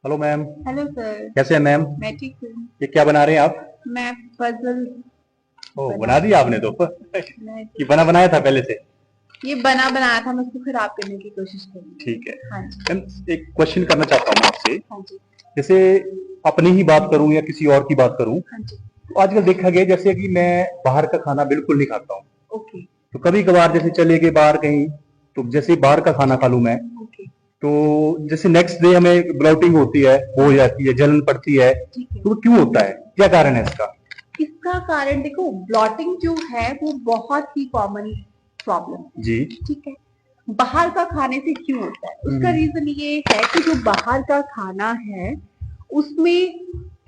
Hello ma'am. Hello sir. कैसे हैं ma'am? मैं ठीक हूँ। ये क्या बना रहे हैं आप? मैं पजल ओ, बना बना रही दिया हूँ। आपने तो। मैं ये बना बनाया था पहले से? ये बना बनाया था, मैं उसको खराब करने की कोशिश कर रही ठीक है। हूँ। हाँ जी। मैम, एक क्वेश्चन करना चाहता हूँ आपसे। हाँ जी। जैसे अपनी ही बात करूं या किसी और की बात करूं, हाँ जी। तो आजकल देखा गया जैसे कि मैं बाहर का खाना बिल्कुल नहीं खाता हूँ। ओके। तो कभी कभार जैसे चले गए बाहर कहीं, तो जैसे बाहर का खाना खा लूं मैं, ओके। तो जैसे नेक्स्ट डे हमें ब्लॉटिंग होती है, हो जाती है, जलन पड़ती है। ठीक है। तो वो क्यों होता है? क्या कारण है इसका? इसका कारण देखो, ब्लॉटिंग जो है वो बहुत ही कॉमन प्रॉब्लम है। जी। ठीक है। बाहर का खाने से क्यों होता है, उसका रीजन ये है कि जो बाहर का खाना है उसमें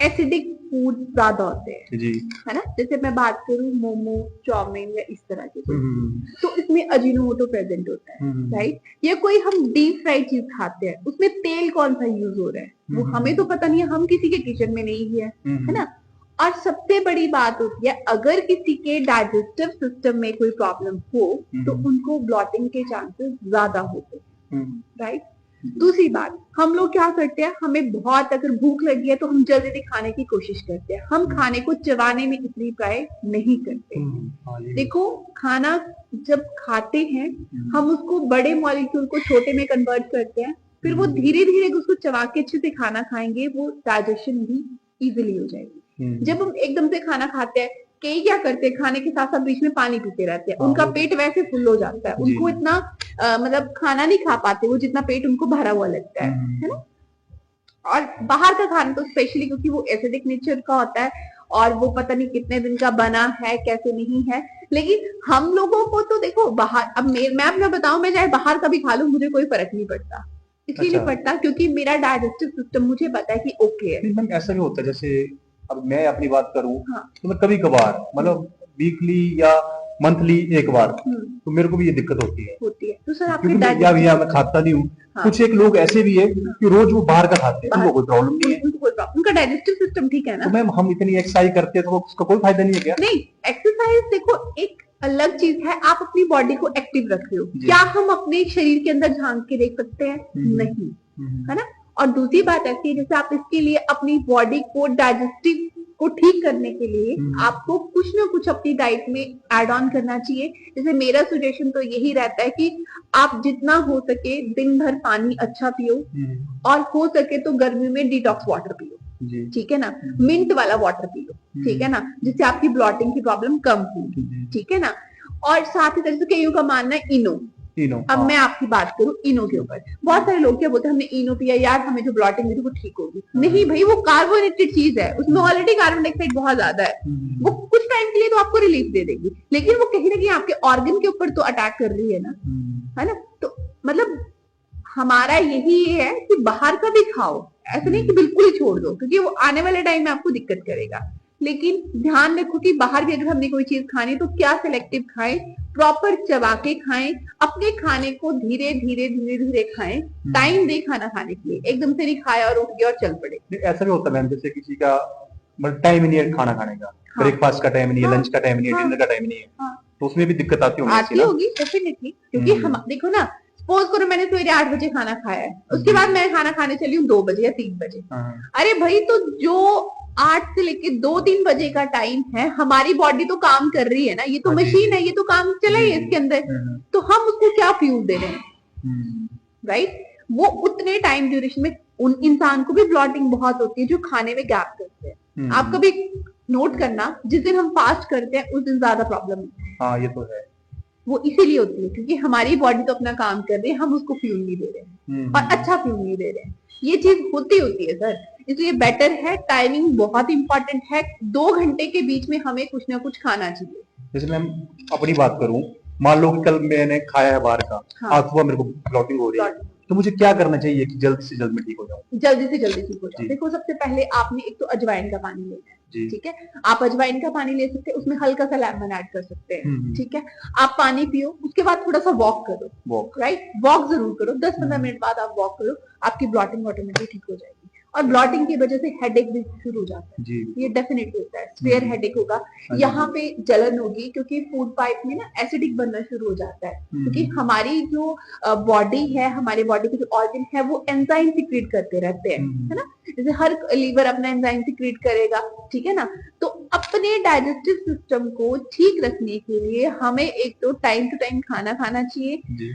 एसिडिक फूड ज्यादा होते हैं। जी। है ना, जैसे मैं बात करूं मोमो, चाउमीन या इस तरह के कोई हम्म। चीज, तो इसमें अजीनोमोटो प्रेजेंट होता है। हम्म। राइट। या कोई हम डीप फ्राइड चीज खाते हैं, उसमें तेल कौन सा यूज हो रहा है वो हमें तो पता नहीं है, हम किसी के किचन में नहीं है। है ना। और सबसे बड़ी बात होती है, अगर किसी के डाइजेस्टिव सिस्टम में कोई प्रॉब्लम हो तो उनको ब्लॉटिंग के चांसेस ज्यादा होते हैं। राइट। दूसरी बात, हम लोग क्या करते हैं, हमें बहुत अगर भूख लगी है तो हम जल्दी जल्दी खाने की कोशिश करते हैं, हम खाने को चबाने में इतनी ट्राई नहीं करते। देखो, खाना जब खाते हैं हम उसको बड़े मॉलिक्यूल को छोटे में कन्वर्ट करते हैं, फिर वो धीरे धीरे उसको चबा के अच्छे से खाना खाएंगे, वो डाइजेशन भी इजिली हो जाएगी। जब हम एकदम से खाना खाते हैं, कई क्या करते हैं, खाने के साथ साथ बीच में पानी पीते रहते हैं, उनका पेट वैसे फुल हो जाता है, उनको इतना मतलब खाना नहीं खा पाते वो जितना पेट उनको भरा हुआ लगता है ना। और बाहर का खाना तो स्पेशली क्योंकि वो एसिडिक नेचर का होता है और वो पता नहीं कितने दिन का बना है कैसे नहीं है। लेकिन हम लोगों को तो देखो, बाहर अब मैं अपना बताऊं, मैं चाहे बाहर का भी खा लूं मुझे कोई फर्क नहीं पड़ता। इसलिए नहीं पड़ता क्योंकि मेरा डाइजेस्टिव सिस्टम मुझे पता है कि ओके है। मैम, ऐसा भी होता है जैसे अब मैं अपनी बात करूं, हाँ। तो मैं कभी कभार मतलब वीकली या मंथली एक बार, तो मेरे को भी ये दिक्कत होती है। तो सर आपके क्योंकि मैं खाता नहीं हूँ। हाँ। कुछ एक लोग ऐसे भी है कि रोज वो बाहर का खाते हैं, उनको कोई प्रॉब्लम नहीं है। उनका डाइजेस्टिव सिस्टम ठीक है ना। तो मैम, हम इतनी एक्सरसाइज करते हैं तो उसका कोई फायदा नहीं है क्या? नहीं, एक्सरसाइज देखो एक अलग चीज है, आप अपनी बॉडी को एक्टिव रख रहे हो, क्या हम अपने शरीर के अंदर झांक के देख सकते हैं? नहीं। है ना। और दूसरी बात ऐसी है, जैसे आप इसके लिए अपनी बॉडी को डाइजेस्टिव को ठीक करने के लिए आपको कुछ ना कुछ अपनी डाइट में ऐड ऑन करना चाहिए। जैसे मेरा सजेशन तो यही रहता है कि आप जितना हो सके दिन भर पानी अच्छा पियो, और हो सके तो गर्मी में डिटॉक्स वाटर पियो। ठीक है ना। मिंट वाला वाटर पियो। ठीक है ना, जिससे आपकी ब्लॉटिंग की प्रॉब्लम कम होगी। ठीक है ना। और साथ ही तरह से कईयों का मानना है इनो। अब मैं आपकी बात करूं इनो के ऊपर, बहुत सारे लोग क्या बोलते हैं, हमने इनो पिया यार हमें जो ब्लॉटिंग हुई वो ठीक होगी। नहीं भाई, वो कार्बोनेटेड चीज है, उसमें ऑलरेडी कार्बन डाइऑक्साइड बहुत ज्यादा है। वो कुछ टाइम के लिए तो आपको रिलीफ दे देगी, लेकिन वो कहीं ना कहीं आपके ऑर्गन के ऊपर तो अटैक कर रही है ना। है ना। तो मतलब हमारा यही है कि बाहर का भी खाओ, ऐसा नहीं कि बिल्कुल ही छोड़ दो, क्योंकि वो आने वाले टाइम में आपको दिक्कत करेगा। लेकिन ध्यान रखो कि बाहर भी अगर हमने कोई चीज खानी तो क्या सिलेक्टिव खाएं, प्रॉपर चबा के खाएं, अपने खाने को धीरे धीरे धीरे धीरे खाएं, टाइम दे खाना खाने के लिए, एकदम से नहीं खाया और उठ गया और चल पड़े। ऐसा भी होता है मैम, जैसे किसी का मतलब टाइम ही नहीं है खाना खाने का, ब्रेकफास्ट का टाइम नहीं है, लंच का टाइम नहीं है, डिनर का टाइम नहीं है, तो उसमें भी दिक्कत आती होगी डेफिनेटली, क्योंकि हम देखो ना, सपोज करो मैंने सवेरे 8 बजे खाना खाया है, उसके बाद मैं खाना खाने चली हूँ 2 बजे या 3 बजे। अरे भाई, तो जो 8 से लेके 2-3 बजे का टाइम है, हमारी बॉडी तो काम कर रही है ना, ये तो मशीन है, ये तो काम चला ही है इसके अंदर, तो हम उसको क्या फ्यूल दे रहे हैं? राइट। वो उतने टाइम ड्यूरेशन में उन इंसान को भी ब्लॉटिंग बहुत होती है जो खाने में गैप करते हैं। आप कभी नोट करना, जिस दिन हम फास्ट करते हैं उस दिन ज्यादा प्रॉब्लम होती है। हाँ, ये तो है। वो इसीलिए होती है क्योंकि हमारी बॉडी तो अपना काम कर रही है, हम उसको फ्यूल नहीं दे रहे हैं, और अच्छा फ्यूल नहीं दे रहे हैं। ये चीज होती है सर, इसलिए बेटर है, टाइमिंग बहुत इंपॉर्टेंट है, 2 घंटे के बीच में हमें कुछ ना कुछ खाना चाहिए। जैसे मैं अपनी बात करूं, मान लो कि कल मैंने खाया है बाहर का, आज सुबह मेरे को ब्लॉटिंग हो रही है, तो मुझे क्या करना चाहिए कि जल्द से जल्द मैं ठीक हो जाऊं? जल्दी से जल्दी ठीक हो जाओ। देखो, सबसे पहले आपने एक तो अजवाइन का पानी लेना है। ठीक है। आप अजवाइन का पानी ले सकते हैं, उसमें हल्का सा लेमन ऐड कर सकते हैं। ठीक है। आप पानी पियो, उसके बाद थोड़ा सा वॉक करो। राइट, वॉक जरूर करो, 10-15 मिनट बाद आप वॉक करो, आपकी ब्लॉटिंग ऑटोमेटिक ठीक हो जाएगी। और ब्लॉटिंग की वजह से हेडेक भी शुरू हो जाता है। जी ये डेफिनेटली होता है, स्पेयर हेडेक होगा, यहाँ पे जलन होगी क्योंकि फूड पाइप में ना एसिडिक बनना शुरू हो जाता है, क्योंकि हमारी जो बॉडी है, हमारे बॉडी के जो ऑर्गन है वो एंजाइम सिक्रीट करते रहते हैं, है ना। जैसे हर लीवर अपना एंजाइम सिक्रीट करेगा, ठीक है ना। तो अपने डाइजेस्टिव सिस्टम को ठीक रखने के लिए हमें एक तो टाइम टू टाइम खाना खाना चाहिए।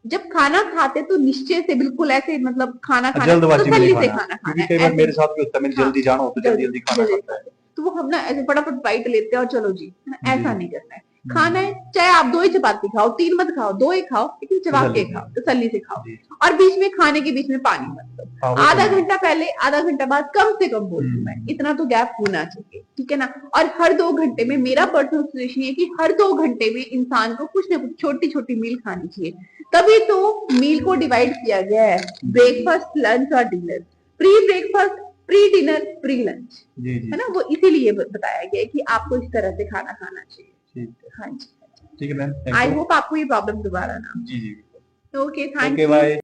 जब खाना खाते तो निश्चय से बिल्कुल ऐसे मतलब खाना खाना तसल्ली से खाना खाना है। मेरे साथ भी होता है, मैंने जल्दी जाना होता है, जल्दी खाना खाता है, तो वो हम ना ऐसे फटाफट बाइट लेते हैं और चलो जी, ऐसा नहीं करना है। खाना है, चाहे आप 2 ही चपाती खाओ, 3 मत खाओ, 2 ही खाओ, लेकिन चबा के खाओ, तसल्ली से खाओ। और बीच में खाने के बीच में पानी मत दो, आधा घंटा पहले आधा घंटा बाद कम से कम बोलती हूँ मैं, इतना तो गैप होना चाहिए, ठीक है ना। और हर 2 घंटे में, मेरा पर्सनल सजेशन है कि हर 2 घंटे में इंसान को कुछ ना कुछ छोटी छोटी मील खानी चाहिए। तभी तो मील को डिवाइड किया गया है, ब्रेकफास्ट, लंच और dinner. Pre breakfast, pre dinner, pre lunch, है ना। वो इसीलिए बताया गया है कि आपको इस तरह से खाना खाना चाहिए। हाँ जी, ठीक है मैम, आई होप आपको ये प्रॉब्लम दोबारा ना। जी जी, ओके, थैंक यू, बाय।